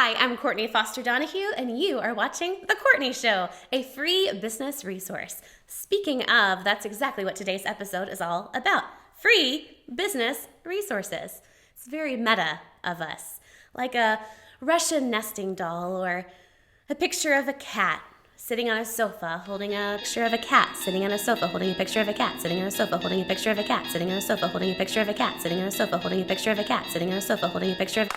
Hi, I'm Courtney Foster-Donahue, and you are watching The Courtney Show, a free business resource. Speaking of, that's exactly what today's episode is all about. Free business resources. It's very meta of us, like a Russian nesting doll or a picture of a cat sitting on a sofa holding a picture of a cat, sitting on a sofa holding a picture of a cat, sitting on a sofa holding a picture of a cat, sitting on a sofa holding a picture of a cat, sitting on a sofa holding a picture of a cat, sitting on a sofa holding a picture of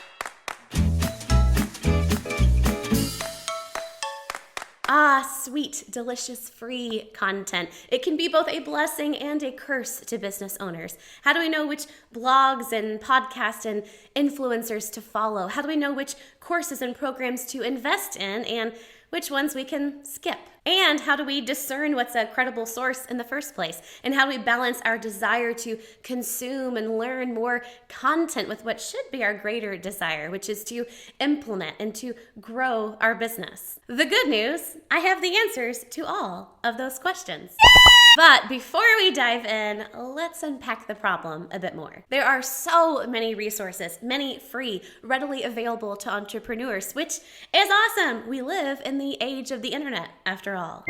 sweet, delicious, free content. It can be both a blessing and a curse to business owners. How do we know which blogs and podcasts and influencers to follow? How do we know which courses and programs to invest in and which ones we can skip? And how do we discern what's a credible source in the first place? And how do we balance our desire to consume and learn more content with what should be our greater desire, which is to implement and to grow our business? The good news, I have the answers to all of those questions. But before we dive in, let's unpack the problem a bit more. There are so many resources, many free, readily available to entrepreneurs, which is awesome. We live in the age of the internet, after all.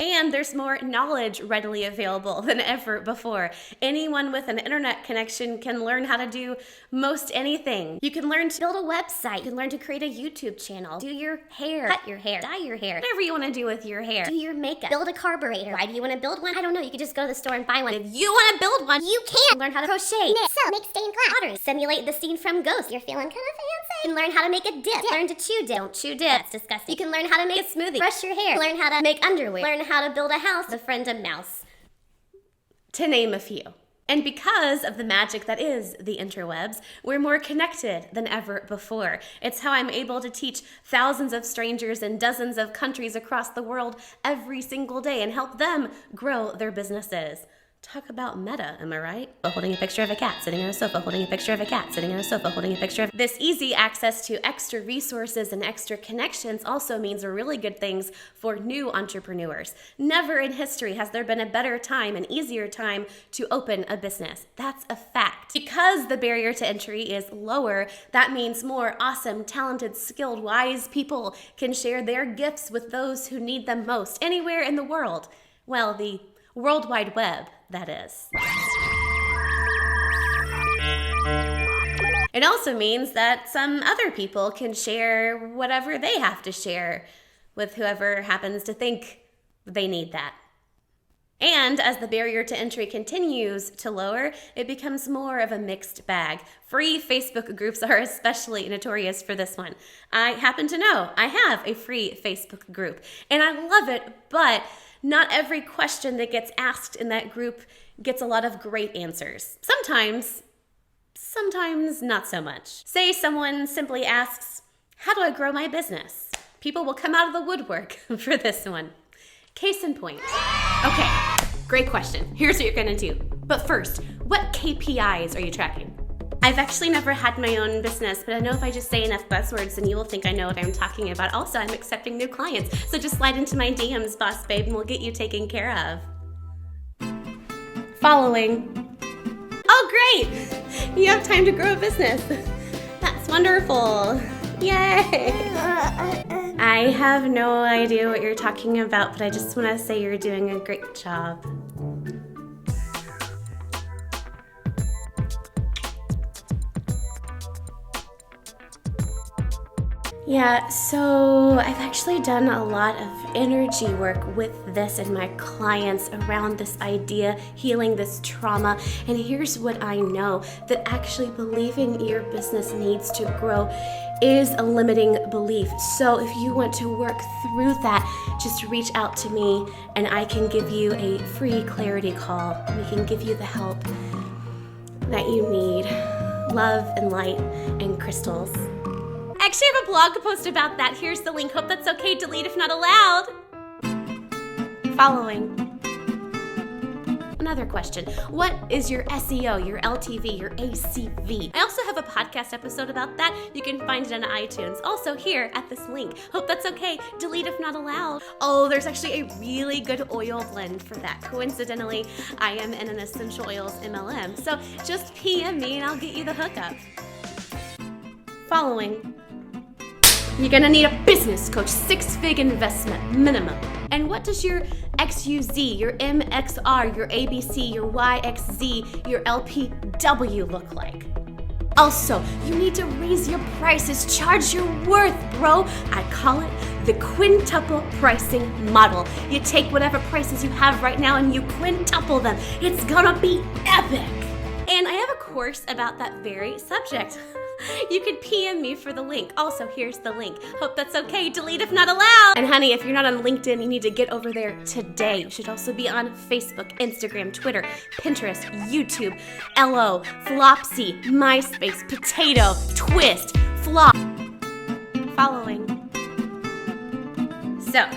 And there's more knowledge readily available than ever before. Anyone with an internet connection can learn how to do most anything. You can learn to build a website. You can learn to create a YouTube channel. Do your hair. Cut your hair. Dye your hair. Whatever you want to do with your hair. Do your makeup. Build a carburetor. Why do you want to build one? I don't know. You could just go to the store and buy one. If you want to build one, you can. Learn how to crochet. Knit. Sew. Make stained glass. Pottery. Simulate the scene from Ghost. You're feeling kind of fancy. You can learn how to make a dip. Learn to chew dip. Don't chew dip. That's disgusting. You can learn how to make a smoothie. Brush your hair. Learn how to make underwear. Learn how to build a house. Befriend a mouse. To name a few. And because of the magic that is the interwebs, we're more connected than ever before. It's how I'm able to teach thousands of strangers in dozens of countries across the world every single day and help them grow their businesses. Talk about meta, am I right? Holding a picture of a cat, sitting on a sofa, holding a picture of a cat, sitting on a sofa, holding a picture of... This easy access to extra resources and extra connections also means really good things for new entrepreneurs. Never in history has there been a better time, an easier time to open a business. That's a fact. Because the barrier to entry is lower, that means more awesome, talented, skilled, wise people can share their gifts with those who need them most, anywhere in the world. Well, the World Wide Web, that is. It also means that some other people can share whatever they have to share with whoever happens to think they need that. And as the barrier to entry continues to lower, it becomes more of a mixed bag. Free Facebook groups are especially notorious for this one. I happen to know I have a free Facebook group, and I love it, but not every question that gets asked in that group gets a lot of great answers. Sometimes not so much. Say someone simply asks, how do I grow my business? People will come out of the woodwork for this one. Case in point. Okay, great question. Here's what you're gonna do. But first, what KPIs are you tracking? I've actually never had my own business, but I know if I just say enough buzzwords, then you will think I know what I'm talking about. Also, I'm accepting new clients, so just slide into my DMs, boss babe, and we'll get you taken care of. Following. Oh, great! You have time to grow a business. That's wonderful. Yay! I have no idea what you're talking about, but I just want to say you're doing a great job. Yeah, so I've actually done a lot of energy work with this and my clients around this idea, healing this trauma. And here's what I know, that actually believing your business needs to grow is a limiting belief. So if you want to work through that, just reach out to me and I can give you a free clarity call. We can give you the help that you need. Love and light and crystals. I actually have a blog post about that. Here's the link. Hope that's okay. Delete if not allowed. Following. another question. What is your SEO, your LTV, your ACV? I also have a podcast episode about that. You can find it on iTunes. Also here at this link. Hope that's okay. Delete if not allowed. Oh, there's actually a really good oil blend for that. Coincidentally, I am in an essential oils MLM. So just PM me and I'll get you the hookup. Following. You're gonna need a business coach, 6-figure investment minimum. And what does your XUZ, your MXR, your ABC, your YXZ, your LPW look like? Also, you need to raise your prices, charge your worth, bro. I call it the quintuple pricing model. You take whatever prices you have right now and you quintuple them. It's gonna be epic. And I have a course about that very subject. You could PM me for the link. Also, here's the link. Hope that's okay. Delete if not allowed. And honey, if you're not on LinkedIn, you need to get over there today. You should also be on Facebook, Instagram, Twitter, Pinterest, YouTube, LO, Flopsy, MySpace, Potato, Twist, Flop. Following. So,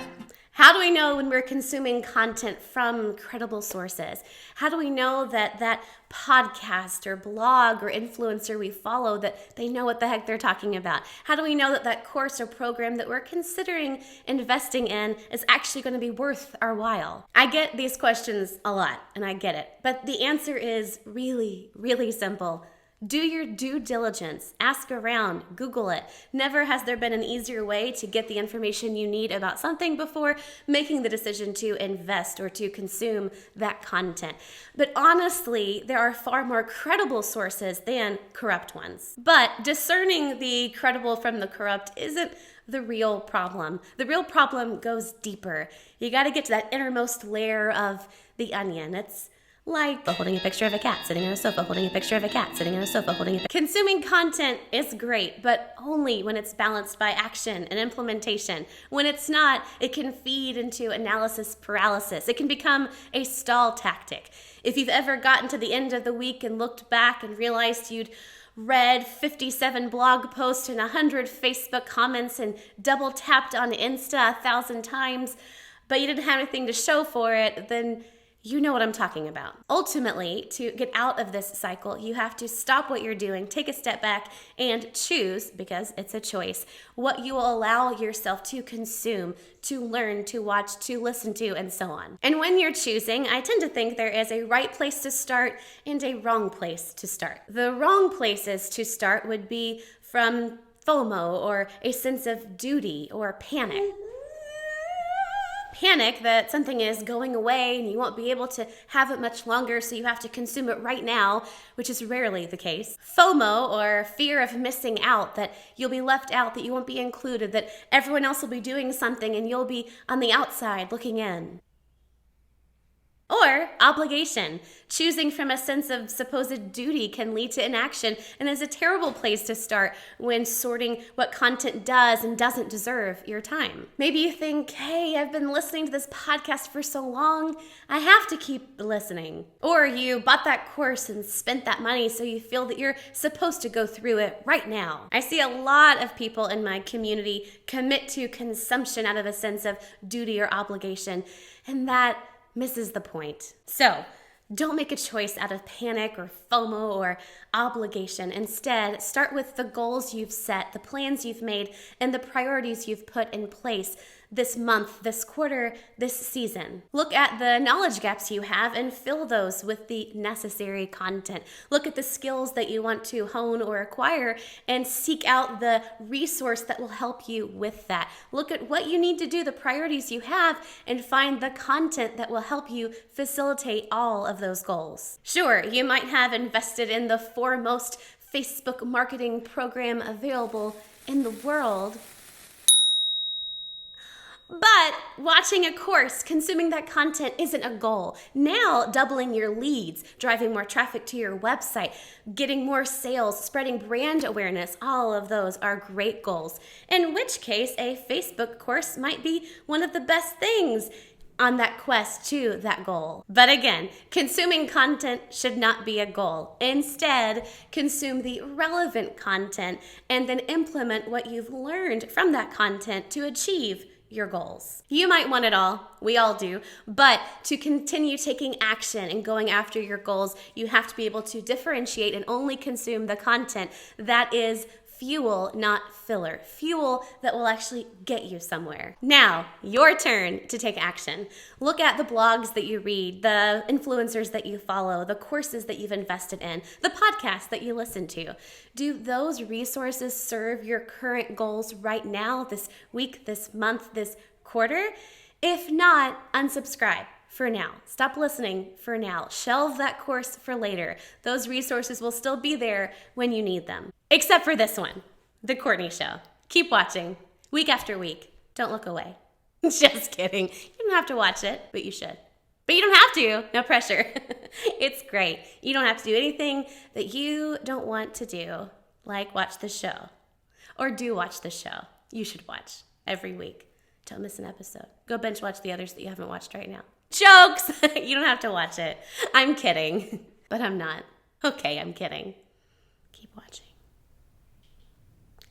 how do we know when we're consuming content from credible sources? How do we know that that podcast or blog or influencer we follow, that they know what the heck they're talking about? How do we know that that course or program that we're considering investing in is actually going to be worth our while? I get these questions a lot, and I get it. But the answer is really, really simple. Do your due diligence. Ask around. Google it. Never has there been an easier way to get the information you need about something before making the decision to invest or to consume that content. But honestly, there are far more credible sources than corrupt ones. But discerning the credible from the corrupt isn't the real problem. The real problem goes deeper. You got to get to that innermost layer of the onion. It's like holding a picture of a cat sitting on a sofa, holding a picture of a cat sitting on a sofa, Consuming content is great, but only when it's balanced by action and implementation. When it's not, it can feed into analysis paralysis. It can become a stall tactic. If you've ever gotten to the end of the week and looked back and realized you'd read 57 blog posts and 100 Facebook comments and double tapped on Insta 1,000 times, but you didn't have anything to show for it, then you know what I'm talking about. Ultimately, to get out of this cycle, you have to stop what you're doing, take a step back, and choose, because it's a choice, what you will allow yourself to consume, to learn, to watch, to listen to, and so on. And when you're choosing, I tend to think there is a right place to start and a wrong place to start. The wrong places to start would be from FOMO, or a sense of duty, or panic. Panic that something is going away and you won't be able to have it much longer, so you have to consume it right now, which is rarely the case. FOMO, or fear of missing out, that you'll be left out, that you won't be included, that everyone else will be doing something and you'll be on the outside looking in. Or obligation. Choosing from a sense of supposed duty can lead to inaction and is a terrible place to start when sorting what content does and doesn't deserve your time. Maybe you think, hey, I've been listening to this podcast for so long, I have to keep listening. Or you bought that course and spent that money, so you feel that you're supposed to go through it right now. I see a lot of people in my community commit to consumption out of a sense of duty or obligation, and that misses the point. So, don't make a choice out of panic or FOMO or obligation. Instead, start with the goals you've set, the plans you've made, and the priorities you've put in place this month, this quarter, this season. Look at the knowledge gaps you have and fill those with the necessary content. Look at the skills that you want to hone or acquire and seek out the resource that will help you with that. Look at what you need to do, the priorities you have, and find the content that will help you facilitate all of those goals. Sure, you might have invested in the foremost Facebook marketing program available in the world, but watching a course, consuming that content isn't a goal. Now, doubling your leads, driving more traffic to your website, getting more sales, spreading brand awareness, all of those are great goals. In which case, a Facebook course might be one of the best things on that quest to that goal. But again, consuming content should not be a goal. Instead, consume the relevant content and then implement what you've learned from that content to achieve your goals. You might want it all, we all do, but to continue taking action and going after your goals, you have to be able to differentiate and only consume the content that is fuel, not filler. Fuel that will actually get you somewhere. Now, your turn to take action. Look at the blogs that you read, the influencers that you follow, the courses that you've invested in, the podcasts that you listen to. Do those resources serve your current goals right now, this week, this month, this quarter? If not, unsubscribe. For now. Stop listening for now. Shelve that course for later. Those resources will still be there when you need them. Except for this one, The Courtney Show. Keep watching, week after week. Don't look away. Just kidding. You don't have to watch it, but you should. But you don't have to. No pressure. It's great. You don't have to do anything that you don't want to do, like watch the show. Or do watch the show. You should watch every week. Don't miss an episode. Go binge watch the others that you haven't watched right now. Jokes! You don't have to watch it. I'm kidding. But I'm not. Okay, I'm kidding. Keep watching.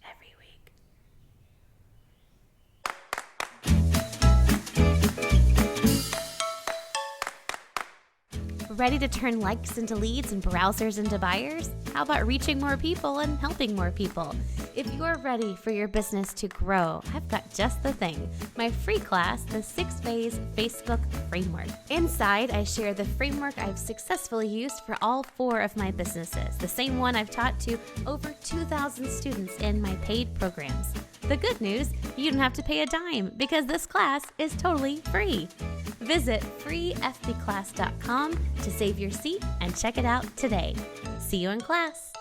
Every week. Ready to turn likes into leads and browsers into buyers? How about reaching more people and helping more people? If you're ready for your business to grow, I've got just the thing. My free class, the 6-Phase Facebook Framework. Inside, I share the framework I've successfully used for all 4 of my businesses, the same one I've taught to over 2,000 students in my paid programs. The good news, you don't have to pay a dime because this class is totally free. Visit freefbclass.com to save your seat and check it out today. See you in class.